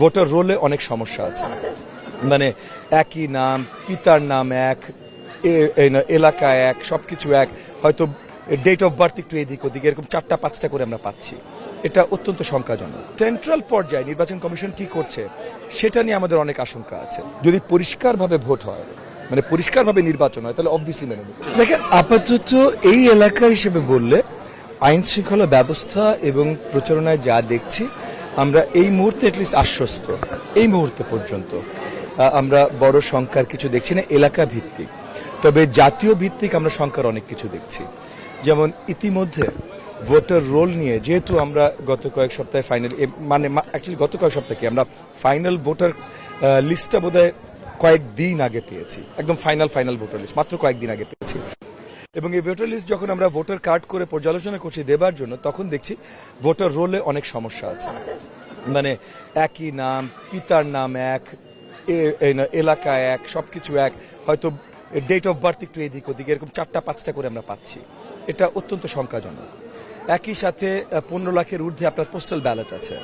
Voter রোলে অনেক সমস্যা আছে, মানে একই নাম, পিতার নাম এক, এলাকা এক, সবকিছু এক, হয়তো ডেট অফ বার্থ একটু এদিক ওদিক, এরকম 4-5টা করে আমরা পাচ্ছি। এটা অত্যন্ত শঙ্কাজনক। সেন্ট্রাল পর্যায়ে নির্বাচন কমিশন কি করছে সেটা নিয়ে আমাদের অনেক আশঙ্কা আছে। যদি পরিষ্কারভাবে ভোট হয়, মানে পরিষ্কারভাবে নির্বাচন হয়, তাহলে অবভিয়াসলি মেনে নেব। দেখেন, আপাতত এই এলাকা হিসেবে বললে আইন শৃঙ্খলা ব্যবস্থা এবং প্রচারণায় যা দেখছি, আমরা এই মুহূর্তে অ্যাটলিস্ট আশ্বস্ত। এই মুহূর্তে পর্যন্ত আমরা বড় সংখ্যার কিছু দেখছি না এলাকা ভিত্তিক, তবে জাতীয় ভিত্তিক আমরা সংখ্যার অনেক কিছু দেখছি। যেমন ইতিমধ্যে ভোটার রোল নিয়ে, যেহেতু আমরা গত কয়েক সপ্তাহে ফাইনাল, মানে অ্যাকচুয়ালি গত কয়েক সপ্তাহে আমরা ফাইনাল ভোটার লিস্টটা বোধহয় কয়েকদিন আগে পেয়েছি, একদম ফাইনাল ভোটার লিস্ট মাত্র কয়েকদিন আগে পেয়েছি। এবং এই ভোটার লিস্ট যখন আমরা ভোটার কার্ড করে পর্যালোচনা করছি দেবার জন্য, তখন দেখছি ভোটার রোলে অনেক সমস্যা আছে, মানে একই নাম, পিতার নাম এক, এলাকা এক, সবকিছু এক, হয়তো ডেট অফ বার্থ একটু এদিক ওদিক, এরকম 4-5টা করে আমরা পাচ্ছি। এটা অত্যন্ত শঙ্কাজনক। একই সাথে 15 লাখের ঊর্ধ্বে আপনার পোস্টাল ব্যালট আছে,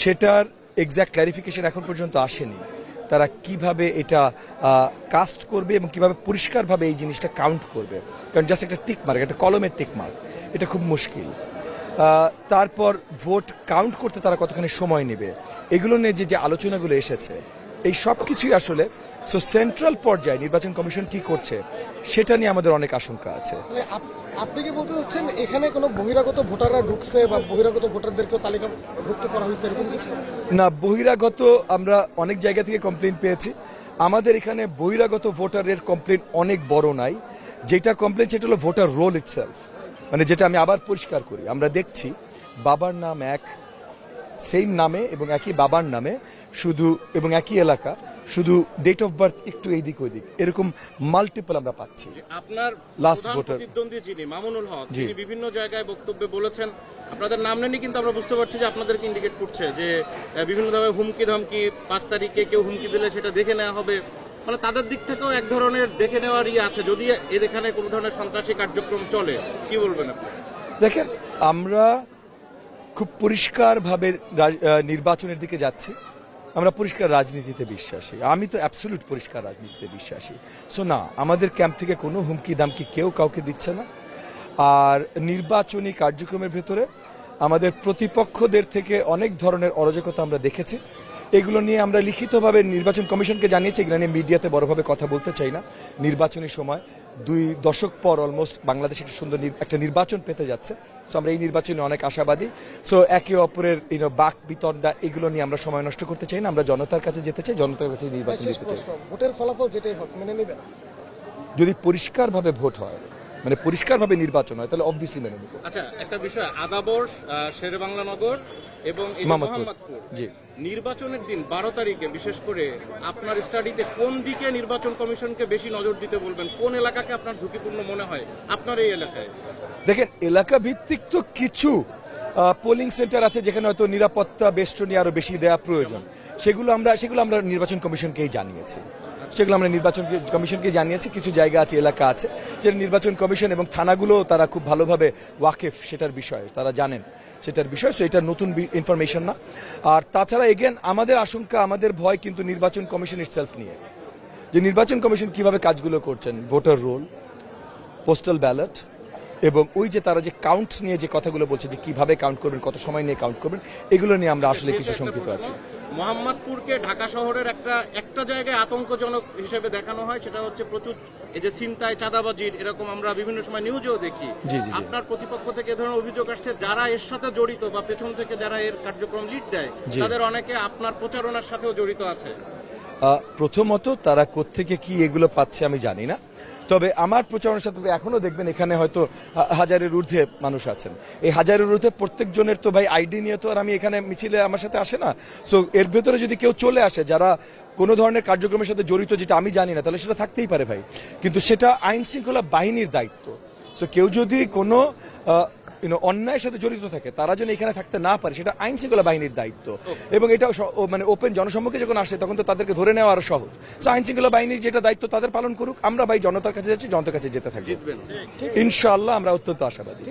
সেটার এক্স্যাক্ট ক্ল্যারিফিকেশন এখন পর্যন্ত আসেনি। তারা কিভাবে এটা কাস্ট করবে এবং কিভাবে পরিষ্কারভাবে এই জিনিসটা কাউন্ট করবে, কারণ জাস্ট একটা টিক মার্ক, একটা কলমের টিক মার্ক, এটা খুব মুশকিল। তারপর ভোট কাউন্ট করতে তারা কতখানি সময় নেবে, এগুলো নিয়ে যে আলোচনাগুলো এসেছে, এই সব কিছুই আসলে সেন্ট্রাল পর্যায়ে নির্বাচন কমিশন কি করছে সেটা নিয়ে আমাদের অনেক আশঙ্কা আছে। আপনি কি বলতে চাচ্ছেন এখানে কোনো বহিরাগত ভোটাররা ঢুকছে বা বহিরাগত ভোটারদেরকেও তালিকাভুক্ত করা হয়েছে এরকম কিছু? না, বহিরাগত আমরা অনেক জায়গা থেকে কমপ্লেন পেয়েছি। আমাদের এখানে বহিরাগত ভোটারের কমপ্লেন অনেক বড় নাই। যেটা কমপ্লেন সেটা হলো ভোটার রোল ইটসেলফ, মানে যেটা আমি আবার পরিষ্কার করি, আমরা দেখছি বাবার নাম এক, সেম নামে এবং একই বাবার নামে, শুধু এবং একই এলাকা, শুধু ডেট অফ বার্থ একটু এইদিক ওইদিক, এরকম মাল্টিপল আমরা পাচ্ছি। আপনার লাস্ট ভোটার প্রতিদ্বন্দ্বী যিনি মামুনুল হক, তিনি বিভিন্ন জায়গায় বক্তব্যে বলেছেন, আপনাদের নাম নেনি কিন্তু আমরা বুঝতে পারছি যে আপনাদেরকে ইন্ডিকেট করছে যে বিভিন্নভাবে হুমকি ধমকি, 5 তারিখে কেউ হুমকি দিলে সেটা দেখে নেওয়া হবে, মানে তাদের দিক থেকেও এক ধরনের দেখে নেওয়ার আছে। যদি এখানে কোনো ধরনের সন্ত্রাসী কার্যক্রম চলে, কি বলবেন আপনি? দেখেন, আমরা খুব পরিষ্কারভাবে নির্বাচনের দিকে যাচ্ছি। আমরা পরিষ্কার রাজনীতিতে বিশ্বাসী, আমি তো অ্যাবসলিউট পরিষ্কার রাজনীতিতে বিশ্বাসী। সো না, আমাদের ক্যাম্প থেকে কোনো হুমকি দামকি কেউ কাউকে দিচ্ছে না। আর নির্বাচনী কার্যক্রমের ভেতরে আমাদের প্রতিপক্ষদের থেকে অনেক ধরনের অরাজকতা আমরা দেখেছি। এগুলো নিয়ে আমরা লিখিতভাবে নির্বাচন কমিশনকে জানিয়েছি। এগুলো নিয়ে মিডিয়াতে বড়ভাবে কথা বলতে চাই না। নির্বাচনী সময় 2 দশক পর অলমোস্ট বাংলাদেশ একটা সুন্দর একটা নির্বাচন পেতে যাচ্ছে। সো আমরা এই নির্বাচনে অনেক আশাবাদী। সো একে অপরের বাক বিতণ্ডা এগুলো নিয়ে আমরা সময় নষ্ট করতে চাই না। আমরা জনতার কাছে যেতে চাই, জনতার কাছে নির্বাচন দিতে চাই। ভোটের ফলাফল যেটাই হোক মেনে নেবেন? যদি পরিষ্কারভাবে ভোট হয়, মানে পরিষ্কারভাবে নির্বাচন হয়, তাহলে অবভিয়াসলি মেনে নেব। আচ্ছা, একটা বিষয়, আদাবর্ষ, শেরেবাংলা নগর এবং মোহাম্মদপুর, জি, নির্বাচনের দিন 12 তারিখে বিশেষ করে আপনার স্টাডিতে কোন দিকে নির্বাচন কমিশনকে বেশি নজর দিতে বলবেন? কোন এলাকাকে আপনার ঝুঁকিপূর্ণ মনে হয় আপনার এই এলাকায়? দেখেন, এলাকা ভিত্তিক তো কিছু পোলিং সেন্টার আছে যেখানে হয়তো নিরাপত্তা বেষ্টনী আরো বেশি দেওয়া প্রয়োজন। সেগুলো আমরা নির্বাচন কমিশনকেই জানিয়েছি। কিছু জায়গা আছে, এলাকা আছে যেটা নির্বাচন কমিশন এবং থানাগুলো তারা খুব ভালোভাবে ওয়াকিফ, সেটার বিষয়ে তারা জানেন সেটার বিষয়। সো এটা নতুন ইনফরমেশন না। আর তাছাড়া এগেন আমাদের আশঙ্কা, আমাদের ভয় কিন্তু নির্বাচন কমিশন ইটসেলফ নিয়ে, যে নির্বাচন কমিশন কিভাবে কাজগুলো করছেন, ভোটার রোল, পোস্টাল ব্যালট, এবং ওই যে তারা যে কাউন্ট নিয়ে যে কথাগুলো বলছে, যে কিভাবে কাউন্ট করবেন, কত সময় নিয়ে কাউন্ট করবেন, এগুলো নিয়ে আমরা আসলে কিছু শঙ্কিত আছি। মোহাম্মদপুরকে ঢাকা শহরের একটা জায়গায় আতঙ্কজনক হিসেবে দেখানো হয়, সেটা হচ্ছে প্রচুর এই যে ছিনতাই, চাঁদাবাজির, এরকম আমরা বিভিন্ন সময় নিউজেও দেখি। আপনার প্রতিপক্ষ থেকে এ ধরনের অভিযোগ আসছে, যারা এর সাথে জড়িত বা পেছন থেকে যারা এর কার্যক্রম লিড দেয়, তাদের অনেকে আপনার প্রচারণার সাথেও জড়িত আছে। প্রথমত তারা কোত্থেকে কি এগুলো পাচ্ছে আমি জানি না, তবে আমার প্রচারণার সাথে এখনো দেখবেন এখানে হয়তো 1000-এর ঊর্ধ্বে মানুষ আছেন। এই 1000-এর ঊর্ধ্বে প্রত্যেকজনের তো ভাই আইডি নিয়ে তো আর আমি এখানে মিছিলে আমার সাথে আসে না। সো এর ভেতরে যদি কেউ চলে আসে যারা কোনো ধরনের কার্যক্রমের সাথে জড়িত, যেটা আমি জানি না, তাহলে সেটা থাকতেই পারে ভাই, কিন্তু সেটা আইন শৃঙ্খলা বাহিনীর দায়িত্ব। সো কেউ যদি কোনো অন্যায়ের সাথে জড়িত থাকে, তারা যেন এখানে থাকতে না পারে, সেটা আইন শৃঙ্খলা বাহিনীর দায়িত্ব। এবং এটা মানে ওপেন জনসম্মুখে যখন আসে তখন তো তাদেরকে ধরে নেওয়া আরো সহজ। সো আইন শৃঙ্খলা বাহিনীর যেটা দায়িত্ব তাদের পালন করুক। আমরা ভাই জনতার কাছে যাচ্ছি, জনতার কাছে যেতে থাকবো। ইনশাআল্লাহ আমরা অত্যন্ত আশাবাদী।